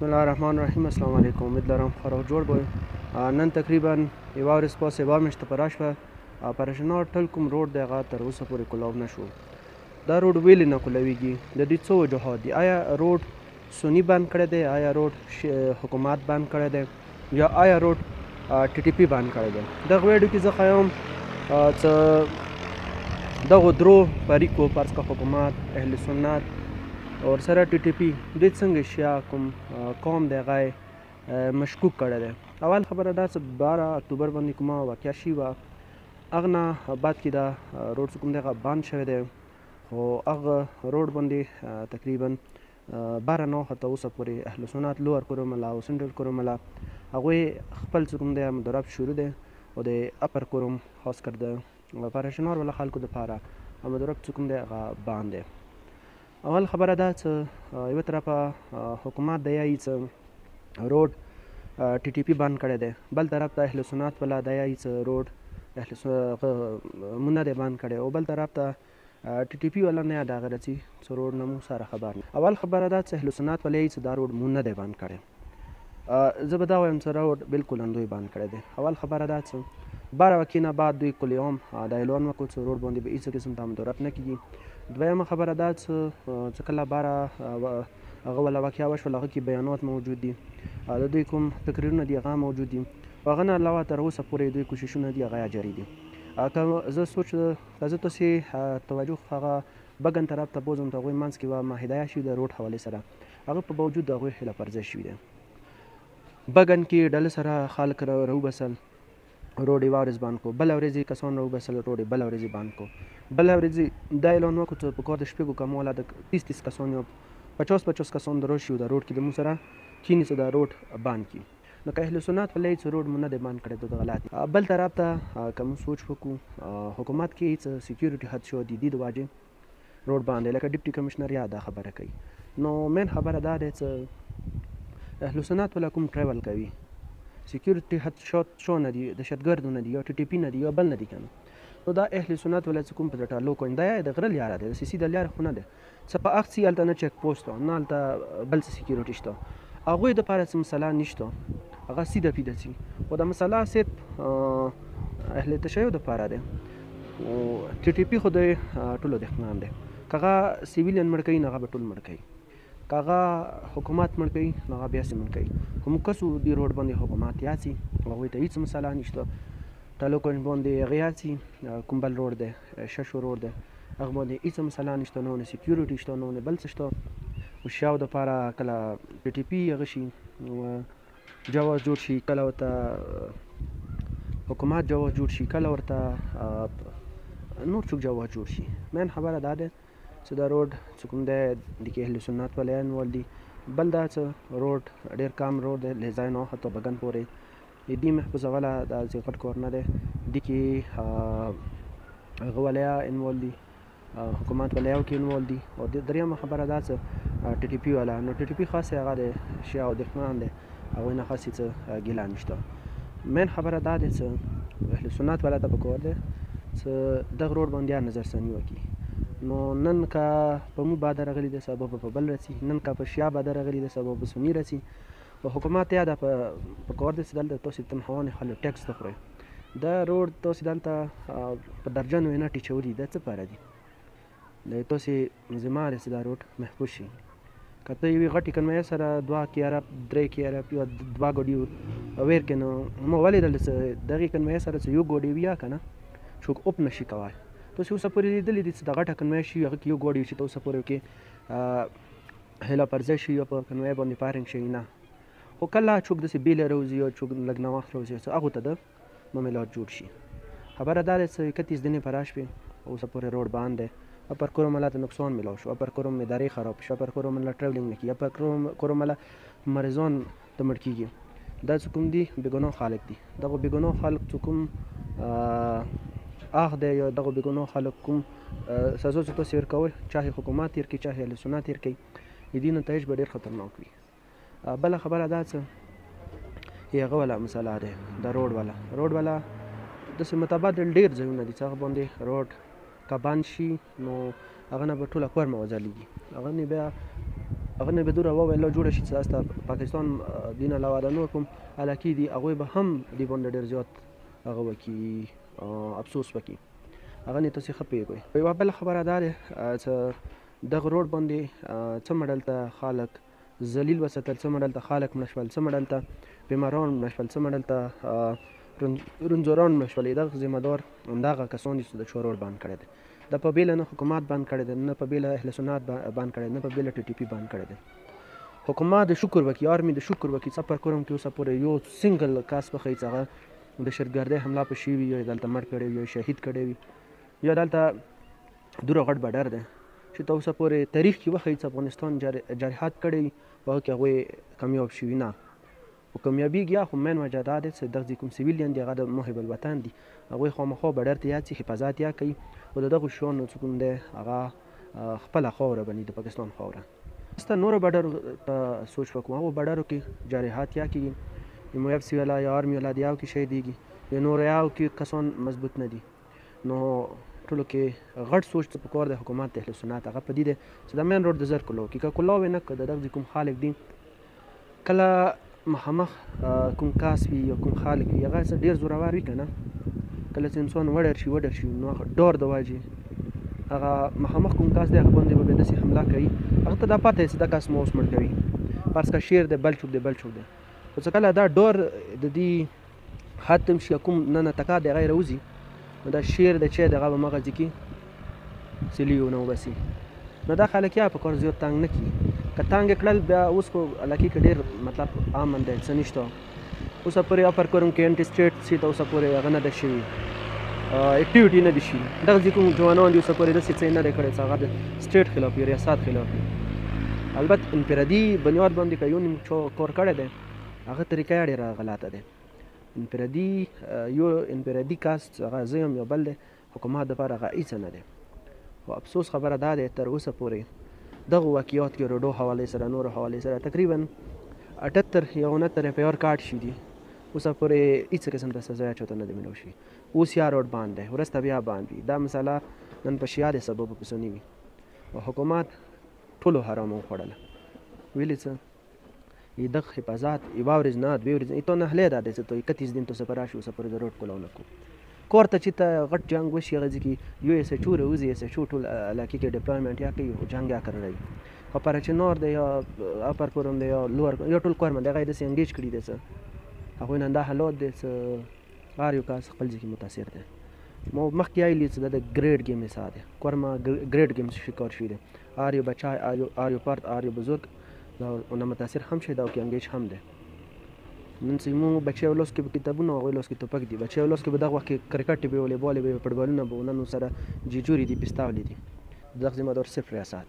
بسم الله الرحمن الرحیم. السلام علیکم. امید لرم ښه روغ جوړ به نن تقریبا یوه ورځ پس یوه میاشت په راشوه پرشنار ټل کوم روډ دی هغه تر اوسه پورې کولو نه شو. دا روډ ولې نه کولویږي؟ د دې څه وجوهات دي؟ آیا روډ سوني بند کړی دی؟ آیا روډ حکومت بند کړی دی؟ یا آیا روډ ټي ټي پي بند کړی دی؟ دغه ویډیو کې زه ښیم څه دغو درو فریقو فرض که حکومت، اهل سنت اور سره ټي ټي پي دوی څنګه شیا کوم قوم دی هغه مشکوک کړی دی. اول خبره دا چې 12 اکتوبر باندې کومه واقعه شوې وه، هغه نه بعد کې دا روډ چې کوم دی هغه بند شوی دی، خو هغه روډ باندې تقریبا 12 تر اوسه پورې اهل سنت لوور کوروملا او سنټرل کوروملا هغوی خپل چې کوم دی مدرب شروع دی او د اپر کوروم خاص کر د پرشنار والا خلکو دپاره مدرب چې کوم دی هغه بند دی. اول خبره دا چې یوه طرفه حکومت دی یایي چې روډ ټي ټي پي بند کړی دی، بل طرف ته اهل سنت والا دی یایي چې روډ مونږ نه دی بند کړی، او بل طرف ته ټي ټي پي والا نه یاد هغه راځي چې روډ نه مونږ سره خبر نه. اول خبره دا چې اهل سنت والا یایي چې دا روډ مونږ نه دی بند کړی. زه به دا وایم چې روډ بلکل دوی بند کړی دی. اول خبره دا چې 12 واقعې نه بعد دوی کل یوم دا اعلان وکړ چې روډ باندې به هېڅ قسم ته مدرب نه کېږي. دویمه خبره دا چې کله 12 هغه والا واقعه وشوله هغه کې بیانات موجود دي، د دوی کوم تقریرونه دي هغه موجود دي، هغه نه علاوه تر اوسه پورې دوی کوششونه دي هغه جاري دي. که زه تاسې توجه هغه بګن طرف ته بوځم د هغوی منځ کې یوه معاهده شوې ده روډ حوالې سره، هغه په باوجود د هغوی حیله ورزي شوي دی. بګن کې ډلې سره خلک راوبسل، روډ یې ورځ بند کړو، بله ورځ یې کسان راوبسل، روډ یې بله ورځ یې بند کړو. بله ورځ یې دا اعلان وکړو چې په کار د شپږو کمواله د 30 کسان یا 50 کسان د راشي د روډ کې د مونږ سره کیني چې دا روډ بند کړي. نو که اهل سنت وایي چې روډ مونږ نه دی بند کړی دا غلط دی. بل طرف ته که موږ سوچ وکړو حکومت کې هېڅ سیکیورټي حد شو د دې د وجې روډ بند دی، لکه ډیپټي کمشنر یا دا خبره کوي. نو مین خبره دا دی چې اهل سنت والا کوم ټریول کوي سیکیورټي حد شو نه دي، دهشتګردو نه دي، یا ټي ټي پي نه دي، یا بل نه دي که نه. نو دا اهل سنت والا چې کوم په ټالو کوي دا د غره لیاره دی، د سیسي د لیاره خو نه دی څه په اخ څه هلته نه چیک پوسټ وه نه هلته بل څه سیکیورټي شته، هغوی دپاره څه مسله نشته، هغه سیده پیده ځي. خو دا مسله صرف اهل تشیع دپاره دی. ټي ټي پي خو د ټولو دښمنان دی، که هغه سیویلین مړ کوي نو هغه به ټول مړ کوي، که هغه حکومت مړ کوي نو هغه بیا سې مړ کوي. خو موږ کسو دې روډ باندې حکومت یاسي، هغوی ته هېڅ مسله نشته. ټالوکنج باندې هغه یاسي کوم بل روډ دی ششو روډ دی هغه باندې هېڅ مسله نشته، نه ونه سیکیورټي شته نه ونه بل څه شته. هوښیارو دپاره کله ټي ټي پي هغه شي جواز جوړ شي، کله ورته حکومت جواز جوړ شي، کله ورته نور څوک جواز جوړ شي. مین خبره دا ده چې دا روډ چې کوم دی د کې اهل سنت والیان ول دي. بل دا چې روډ ډېر کم روډ دی له ځای نه حتی بګن پورې د دې محفوظ اوله دا چې غټ کور نه دی دې کې هغه ولیا انوال دي، حکومت ولیاو کې انوال دي. او دریمه خبره دا چې ټي ټي پي والا، نو ټي ټي پي خاص هغه د شیعه او دښمنان دی، هغوی نه خاص هېڅ ګیله نشته. مین خبره دا دی چې اهل سنت والا ته پکار دی چې دغه روډ باندې نظرثاني وکړي. نو نن که په موږ باده راغلي دی سبا به په بل رسي، نن که په شیعه باده راغلي دی سبا به سني رسي. په حکومت یا دا په کار دی چې دلته تاسې تنخواهانې خلک ټیکس ته خورئ، دا روډ تاسې دلته په درجنو یې نه ټیچولي دا څه پاره دي؟ د تاسې ذمه ده چې دا روډ محفوظ شي. که ته یوې غټې کنویې سره 2 کیارب 3 کیارب یا 2 ګاډي ویر کې، نو ما ولیدل چې دغې کنویې سره چې یو ګاډي وي یا که نه څوک اوپ نشي کولی. تاسې اوسه پورې لیدلي دي چې د غټه کنویې شي هغه کې یو ګاډي شي، ته اوسه پورې کې هیله پرځی شي یا په کنویې باندې پارنګ شي نه. خو کله څوک داسې بیله راوځي یا څوک لږ ناوخت راوځي چې هغو ته د معاملات جوړ شي. خبره دا ده چې 31 دنې په راشوې اوسه پورې روډ بند دی. اپر کوروملا ته نقصان میلاو شو، اپر کوروم ادارې خراب شو، اپر کوروملا ټریولینګ نه کېږي، اپر کوروملا مریضان ته مړ کېږي. دا چې کوم دي بېګناه خلک دي. دغه بېګناه خلک چې کوم اخ دی یا دغه بېګناه خلک کوم سزا چې تاسې ورکوئ، چاهې حکومت تېر کړي چاهې اهل سنت تېر کوي، د دې نتایج به ډېر خطرناک وي. بله خبره دا چې هغه والا مسله دی د روډ والا داسې متبادل ډېر ځایونه دي چې هغه باندې روډ که بند شي نو هغه نه به ټوله کور موځلیږي، هغه نه بیا هغه نه به دوره وویل جوړه شي چې تاسو ته پاکستان دین علاوه د نور کوم علاقې دي هغوی به هم دې باندې ډېر زیات هغه وکړي افسوس وکړي هغه نه تاسې ښه پوهېږئ. یوه بله خبره دا دی چې دغه روډ باندې څه مډل ته خلک ذلیل وساتل، څه مډل ته خلک مړه شول، څه مډل ته بیماران مړه شول، څه مډل ته رنځوران مړه شول. دغه ذمه دار همدغه کسان دي چې د چا روډ بند کړی دی. دا په بیله نه حکومت بند کړی دی، نه په بیله اهل سنت بند کړی دی، نه په بیله ټي ټي پي بند کړی دی. حکومت د شکر وکړي، آرمي د شکر وکړي. څپر کوم کې اوسه پورې یو سنګل کس پخوي چې هغه د شرګردۍ حمله په شوي وي، یا دلته مړ کړی وي، یا شهید کړی وي، یا دلته دوره غټ بډر دی چې ته اوسه پورې تاریخ کې وښیي چې افغانستان جرحات کړی وي په هغه کې هغوی کامیاب شوي نه. خو کامیابیږي یا خو مین وجه دا دی چې دغه کوم سیویلین دي هغه د محب الوطن دي، هغوی خامخا بډر ته یاد شي، حفاظت یا کوي، خو د دغو شیانو چې کوم دی هغه خپله خاوره بني د پاکستان خاوره. سته نورو بډرو ته سوچ وکړو، هغو بډرو کې جارحات یا کېږي، د مویب سی والا یا آرمي والا د یاو کې شهیدېږي، د نورو یاو کې کسان مضبوط نه دي. نو ټولو کې غټ سوچ ته پکار دی حکومت اهل سنت هغه په دې دی چې د مین روډ د زر کلاو کې که کلاو یې نه کړه، د دغه کوم خلک دي کله مخامخ کوم کاس وي یا کوم خلک وي هغه ډېر زورور وي که نه، کله چې انسان وډر شي نو هغه ډار د وجې هغه مخامخ کوم کاس دی هغه باندې به بیا داسې حمله کوي، هغه ته دا پته چې دا کس ما اوس مړ کوي. فرض که شیر دی، بل چوک دی، خو چې کله دا ډار د دې ختم شي، کوم نه تکا دی هغه یې راوځي، نو دا شیر دی چې دی هغه به مغزي کې سلیو نه وباسي. نو دا خلک یا په کار زیات تنګ نه کړي، که تنګ یې کړل بیا اوس خو علاقې کې ډېر مطلب امن دی، څه نشته. اوسه پورې افر کوم کې انټي سټیټ سي ته اوسه پورې هغه نه ده شوي، اکټیویټي نه دي شوي. دغسې کوم جوانان دي اوسه پورې داسې څه یې نه دی کړی چې هغه د سټیټ خلاف وي، ریاست خلاف وي. البته انفرادي بنیاد باندې که یو نیم کار کړی دی هغه طریقه یې ډېره غلطه دی. انفرادي کس هغه زه یم یا بل دی، حکومت دپاره هغه هېڅ نه دی. خو افسوس خبره دا دی تر اوسه پورې دغو واقعات کې روډو حوالې سره نورو حوالې سره تقریبا 78 یا 69 اف آی آر کاټ شي دي، اوسه پورې هېڅ قسم ته سزا چاته نه دی میلاو شوي. اوس یا روډ بند دی، وروسته بیا بند وي. دا مسله نن په شیا د سبب پسې نه وي او حکومت ټولو حرامه وخوړله. ویلې څه دغه حفاظت یوه ورځ نه دوې ورځې ایتو نهلی دا دی چې تو 31 دن تو څه په راشي اوسه پورې د روډ کلاو نه کوو. کور ته چې ته غټ جنګ وشي هغه ځای کې یو ایس ایچ او راوځي، ایس ایچ او ټول علاقې کې ډپلایمنټ یا کوي او جنګ یا کړی. خو پرچنور دی یا اپر پورم دی یا لوړ یا ټول کورمند هغه یې داسې انګیج کړي دی چې هغوی نن دا حالات دی چې هر یو کس خپل ځای کې متاثر دی. ما مخکې ویلي چې دا د ګریډ ګیم حساب دی، کورما ګریډ ګیم شکار شوي دی. هر یو بچه، هر یو فرد، هر یو بزرگ دا متاثر هم شي دا او کې انګیج هم دی. نن چې مو بچی لاس کې به کتابونه هغوی لاس کې توپک دي، بچی لاس کې به دغه وخت کې کرکټ به ولیبال به فټبالونه به نن سره جیجوري دي، پستاولې دي. دغه ذمه دار صفر ریاست